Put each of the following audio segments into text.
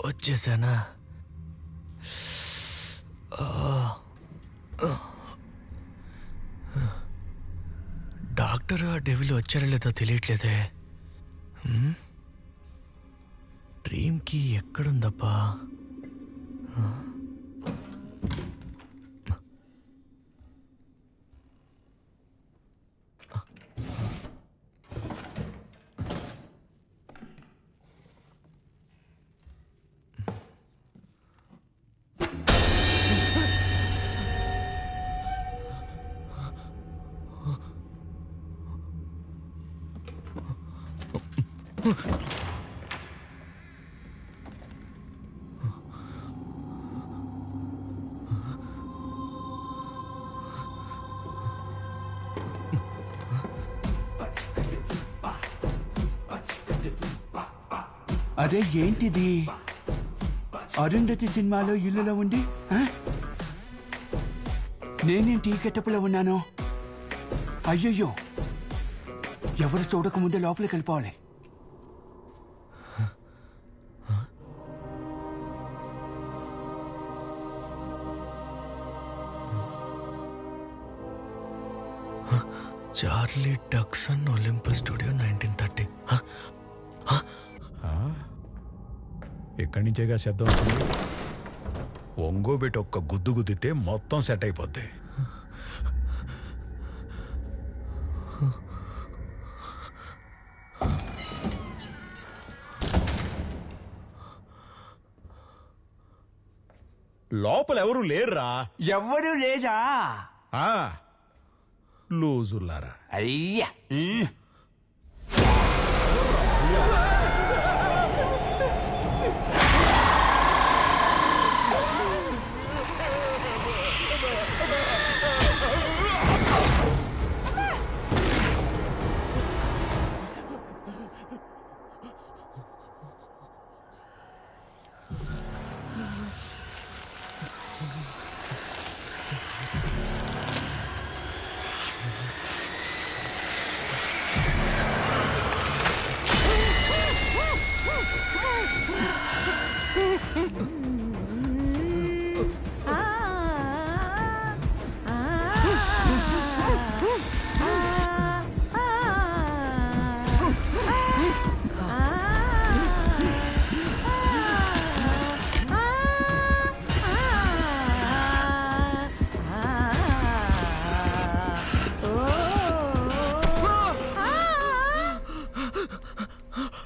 వచ్చేసానా? Doctor ఆ devil వచ్చారో లేదో తెలియట్లేదే. డ్రీమ్కి ఎక్కడుందబ్బా? అరే ఏంటిది? అరుంధతి సినిమాలో ఇల్లులో ఉండి నేనేంటి గెటప్లో ఉన్నాను? అయ్యయ్యో, ఎవరు చూడకముందే లోపలికి వెళ్ళిపోవాలి. Charlie Dixon Olympus studio 1930. ఎక్కడి నుంచేగా శబ్దం వస్తుంది? ఒంగోబెట్టి ఒక్క గుద్దు గుద్దితే మొత్తం సెట్ అయిపోద్ది. లోపల ఎవరు లేరురా. ఎవరు లేదా? లూజుల్లారా. అయ్యా,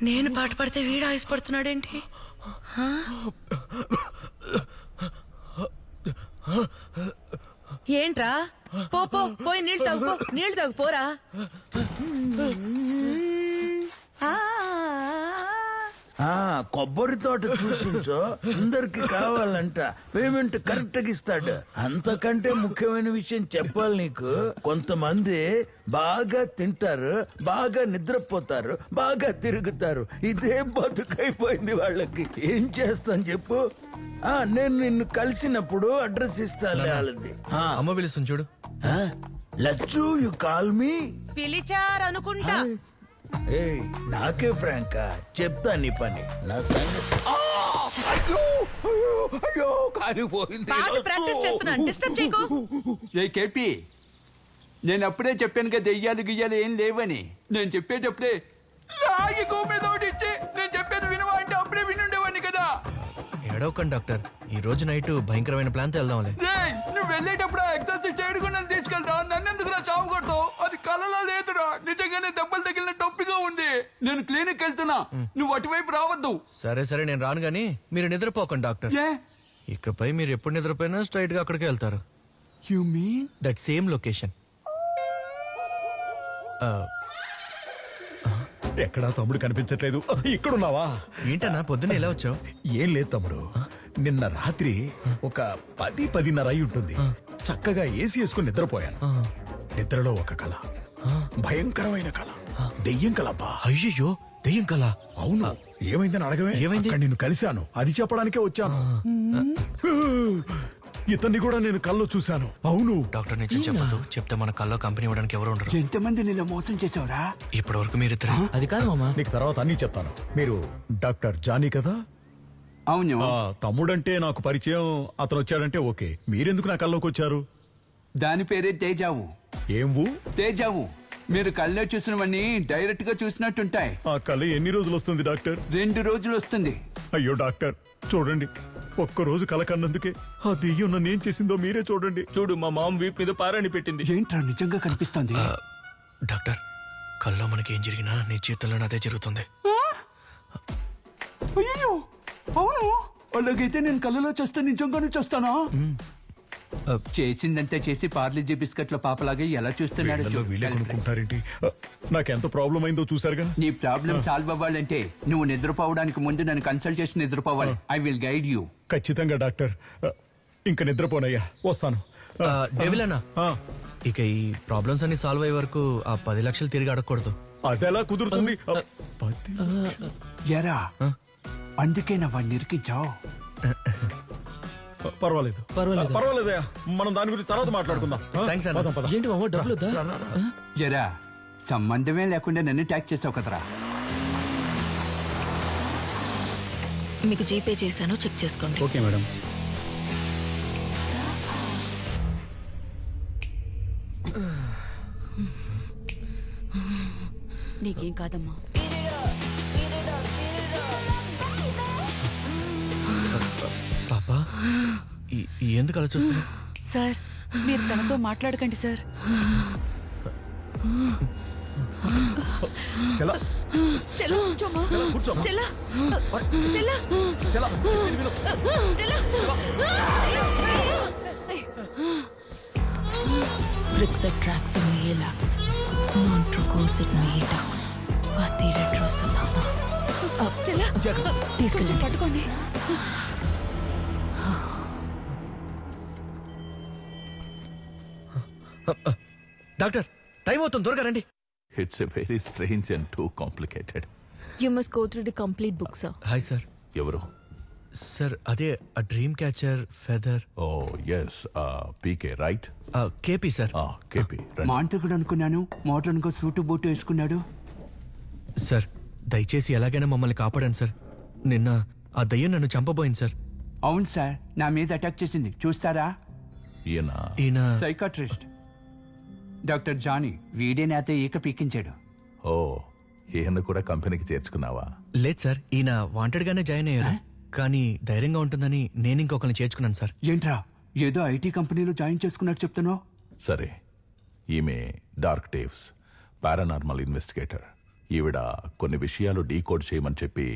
నేను పాట పడితే వీడు ఆయుష్పడుతున్నాడేంటి? ఏంట్రా? పోయి నీళ్ళు తాగు పోరా. కొబ్బరి తోట చూసించో, సుందర్కి కావాలంట, పేమెంట్ కరెక్ట్ గా ఇస్తాడు. అంతకంటే ముఖ్యమైన విషయం చెప్పాలి నీకు. కొంతమంది బాగా తింటారు, బాగా నిద్రపోతారు, బాగా తిరుగుతారు. ఇదే బతుకైపోయింది వాళ్ళకి. ఏం చేస్తాను చెప్పు? నేను నిన్ను కలిసినప్పుడు అడ్రస్ ఇస్తాను వాళ్ళది. అమ్మ పిలుస్తుంది చూడు. Lachchu, you call me. పిలిచారనుకుంటా. నాకే ఫ్రాంకా చెప్తా నీ పని. నా సంగతి అయ్యో కాలిపోయింది. ఏ కేపీ, నేను అప్పుడే చెప్పాను కదా దెయ్యాలు గియ్యాలు ఏం లేవని. నేను చెప్పేటప్పుడే రాగి మీద ఇచ్చి నేను చెప్పేది వినవా అంటే అప్పుడే వినుండేవాడిని కదా. ఏడవకండి డాక్టర్, ఈ రోజు నైట్ భయంకరమైన ప్లాన్ తో వెళ్దాంలే. నువ్వు వెళ్ళేటప్పుడు ఎక్సర్సైజ్ చేయకుండా తీసుకెళ్తా. నన్నెందుకు రా చావు కొడతావు? అది కలలో లేదురా, నిజంగానే దెబ్బలు తగిలిన టొప్పిగా ఉంది. నేను క్లినిక్ వెళ్తున్నా, నువ్వు అటువైపు రావద్దు. సరే నేను రాను గానీ మీరు నిద్రపోకండి డాక్టర్. ఇకపై మీరు ఎప్పుడు నిద్రపోయినా స్ట్రైట్ గా అక్కడికి వెళ్తారు. You mean that same location. ఎక్కడా తమ్ముడు కనిపించట్లేదు. ఇక్కడున్నావా? ఏంటన్నా పొద్దున్న ఎలా వచ్చావు? ఏం లేదు తమ్ముడు, నిన్న రాత్రి ఒక 10-10:30 అయి ఉంటుంది. చక్కగా ఏసీ వేసుకుని నిద్రపోయాను. నిద్రలో ఒక కళ, భయంకరమైన కళ, దెయ్యం కలబ్బా. అయ్యయ్యో, దెయ్యం కళ? అవును. ఏమైందని అడగవే. ఏమైంది? నిన్ను కలిశాను, అది చెప్పడానికే వచ్చాను. ఇతన్ని కూడా నేను కల్లో చూశాను. అవును డాక్టర్, నిజం చెప్పదు. చెప్తే మన కల్లో కంపెనీ ఇవ్వడానికి ఎవరు ఉండరు. ఎంతమంది నిన్ను మోసం చేసావురా? ఇప్పటి వరకు మీరు ఇద్దరు. అది కాదు మామా, నీకు తర్వాత అన్ని చెప్తాను. మీరు డాక్టర్ జానీ కదా? అవును. తమ్ముడంటే నాకు పరిచయం, అతను వచ్చాడంటే ఓకే. మీరెందుకు నా కల్లోకి వచ్చారు? దాని పేరే తేజావు. ఏంవు? తేజావు. మీరు కళ్ళలో చూసినవన్నీ డైరెక్ట్ గా చూసినట్టుంటాయి. ఆ కళ ఎన్ని రోజులు వస్తుంది డాక్టర్? 2 రోజులు వస్తుంది. అయ్యో డాక్టర్ చూడండి, ఒక్కరోజు కల కన్నందుకే ఆ దెయ్యం నన్ను ఏం చేసిందో మీరే చూడండి. చూడు, మా మామ వీపు మీద పారాని పెట్టింది. ఏంట్రా నిజంగా కనిపిస్తుంది? డాక్టర్, కల్లో మనకి ఏం జరిగినా నీ జీవితంలో అదే జరుగుతుంది. అయ్యో, అవును. అలాగైతే నేను కళ్ళలో చూస్తే నిజంగానే చూస్తానా? చేసిందంతా చేసి పార్లీజీ బిస్కెట్ల పాపలాగా ఎలా చూస్తున్నాడు వీళ్ళల్లో వీళ్ళే చూడు. కొనుక్కుంటారేంటి? నాకెంత ప్రాబ్లం అయిందో చూసారుగా. నీ ప్రాబ్లం సాల్వ్ అవ్వాలంటే నువ్వు నిద్రపోవడానికి ముందు నన్ను కన్సల్ట్ చేసి నిద్రపోవాలి. I will guide you. ఖచ్చితంగా డాక్టర్. ఇంక నిద్రపోనయ్యా, వస్తాను. డెవిల్ అన్న, ఆ, ఇక ఈ ప్రాబ్లమ్స్ అన్ని సాల్వ్ అయ్యే వరకు ఆ 10 లక్షలు తిరిగి అడగకూడదు. అదెలా కుదురుతుంది? ఎరా, అందుకే నా వాడిని ఇరికించావు. పర్వాలేదు పర్వాలేదయ్యా, మనం దాని గురించి తర్వాత మాట్లాడుకుందాం. థ్యాంక్స్ అన్న. పదం, పద. ఏంటి మామ డబ్బులు వద్దా? జరా, సంబంధమే లేకుండా నన్ను ట్యాక్ చేసావు కదరా. మీకు జీపే చేశాను, చెక్ చేసుకోండి. Okay madam. నీకేం కాదమ్మా. పాపా, ఎందుకు అలా చూస్తున్నా? సార్, మీరు తనతో మాట్లాడకండి సార్. స్టెల్లా, స్టెల్లా, కూర్చోమ్మా. కూర్చో. స్టెల్లా, స్టెల్లా, స్టెల్లా, చెప్పేది విను. Stella. Brixatrax Mielax, Montrocosid Medax, Patiretrosadana. Stella, కొంచెం తీసుకెళ్ళండి. పట్టుకోండి. డాక్టర్, టైం అవుతుంది, త్వరగా రండి. It's a very strange and too complicated. You must go through the complete book, sir. Hi sir. ఎవరు? సార్, అదే ఆ డ్రీమ్ క్యాచర్ ఫెదర్. ఓ ఎస్, పీకే right? KP sir. KP. మాంత్రికుడు అనుకున్నాను, మోడర్న్ గా సూటు బూటు వేసుకున్నాడు. సార్, దయచేసి ఎలాగైనా మమ్మల్ని కాపాడండి సార్. నిన్న ఆ దయ్యం నన్ను చంపబోయింది సార్. అవును సార్, నా మీద అటాక్ చేసింది. చూస్తారా? ఈయన సైకాట్రిస్ట్ డాక్టర్ జానీ. వీడే నాతో ఈక పీకించాడు. ఓ, ఈయన కూడా కంపెనీకి చేర్చుకున్నావా? లేదు సార్, ఈయన వాంటెడ్ గానే జాయిన్ అయ్యారు. కానీ ధైర్యంగా ఉంటుందని నేను ఇంకొకరిని చేర్చుకున్నాను సార్. ఏంట్రా, ఏదో ఐటీ కంపెనీలో జాయిన్ చేసుకున్నట్టు చెప్తున్నావు? సరే, ఈమె డార్క్ డేవ్స్ పారానార్మల్ ఇన్వెస్టిగేటర్. ఈవిడ కొన్ని విషయాలు డీకోడ్ చేయమని చెప్పి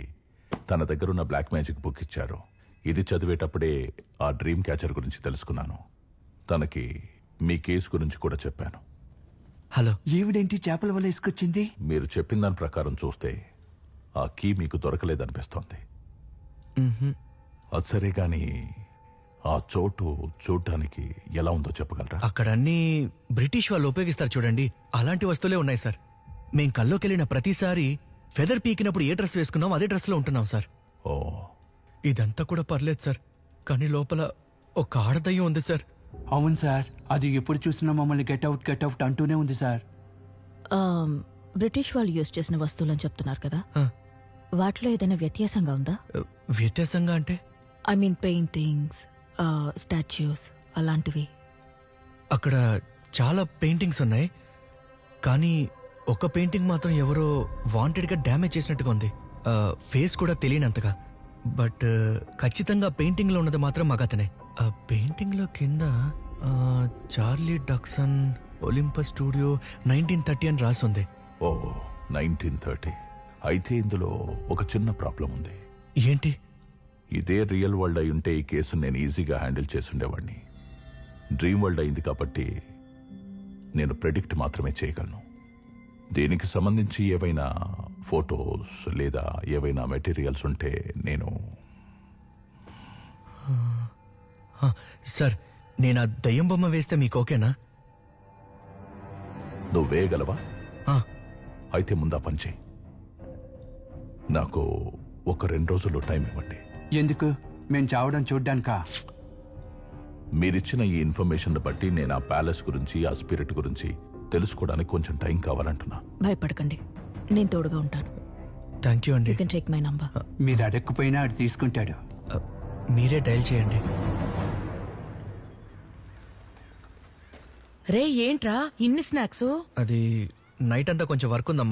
తన దగ్గరున్న బ్లాక్ మ్యాజిక్ బుక్ ఇచ్చారు. ఇది చదివేటప్పుడే ఆ డ్రీమ్ క్యాచర్ గురించి తెలుసుకున్నాను. తనకి మీ కేసు గురించి కూడా చెప్పాను. హలో. ఈవిడేంటి చేపల వల్ల వేసుకొచ్చింది? మీరు చెప్పిన దాని ప్రకారం చూస్తే ఆ కీ మీకు దొరకలేదనిపిస్తోంది. అది సరే గాని ఆ చోటు చూడ్డానికి ఎలా ఉందో చెప్పగలరా? అక్కడ అన్ని బ్రిటిష్ వాళ్ళు ఉపయోగిస్తారు చూడండి, అలాంటి వస్తువులే ఉన్నాయి సార్. మేం కల్లోకెళ్ళిన ప్రతిసారి ఫెదర్ పీకినప్పుడు ఏ డ్రెస్ వేసుకున్నాం అదే డ్రెస్ లో ఉంటున్నాం సార్. ఓ, ఇదంతా కూడా పర్లేదు సార్, కానీ లోపల ఒక ఆడదయ్యం ఉంది సార్. అవును సార్, అది ఎప్పుడు చూసినా మమ్మల్ని గెట్అవుట్ అంటూనే ఉంది సార్. బ్రిటిష్ వాళ్ళు యూజ్ చేసిన వస్తువులని చెప్తున్నారు కదా, ఆ, వాటిలో ఏదైనా వ్యత్యాసంగా ఉందా? వ్యత్యాసంగా అంటే? ఐ మీన్ పెయింటింగ్స్, స్టాచ్యూస్ అలాంటివి. అక్కడ చాలా పెయింటింగ్స్ ఉన్నాయి, కానీ ఒక పెయింటింగ్ మాత్రం ఎవరో వాంటెడ్ గా డ్యామేజ్ చేసినట్టుగా ఉంది. ఫేస్ కూడా తెలియనంతగా. బట్ ఖచ్చితంగా పెయింటింగ్ లో ఉన్నది మాత్రం మగతనే. ఆ పెయింటింగ్ లో కింద చార్లీ డక్సన్ ఒలింపస్ స్టూడియో 1930 అని రాసుంది. ఓ 1930. అయితే ఇందులో ఒక చిన్న ప్రాబ్లం ఉంది. ఏంటి? ఇదే రియల్ వరల్డ్ అయి ఉంటే ఈ కేసును నేను ఈజీగా హ్యాండిల్ చేసుండేవాడిని. డ్రీమ్ వరల్డ్ అయింది కాబట్టి నేను ప్రెడిక్ట్ మాత్రమే చేయగలను. దీనికి సంబంధించి ఏవైనా ఫొటోస్ లేదా ఏవైనా మెటీరియల్స్ ఉంటే నేను... సార్, నేను ఆ దయ్యం బొమ్మ వేస్తే మీకు ఓకేనా? నువ్వు వేయగలవా? ఆ, అయితే ముందా పని చేయి. నాకు ఒక 2 రోజుల్లో టైం ఇవ్వండి. ఎందుకు? మేము చావడం చూడ్డానికా? మీరిచ్చిన ఈ ఇన్ఫర్మేషన్ బట్టి నేను ఆ ప్యాలెస్ గురించి ఆ స్పిరిట్ గురించి తెలుసుకోవడానికి కొంచెం టైం కావాలంటున్నా. భయపడకండి, నేను తోడుగా ఉంటాను. థ్యాంక్ యూ అండి. You can take my number. మీరు అడగకపోయినా అది తీసుకుంటాడు. మీరే డైల్ చేయండి. రే ఏంట్రా ఇన్ని స్నాక్స్? అది నైట్ అంతా కొంచెం వర్క్ ఉందమ్మా,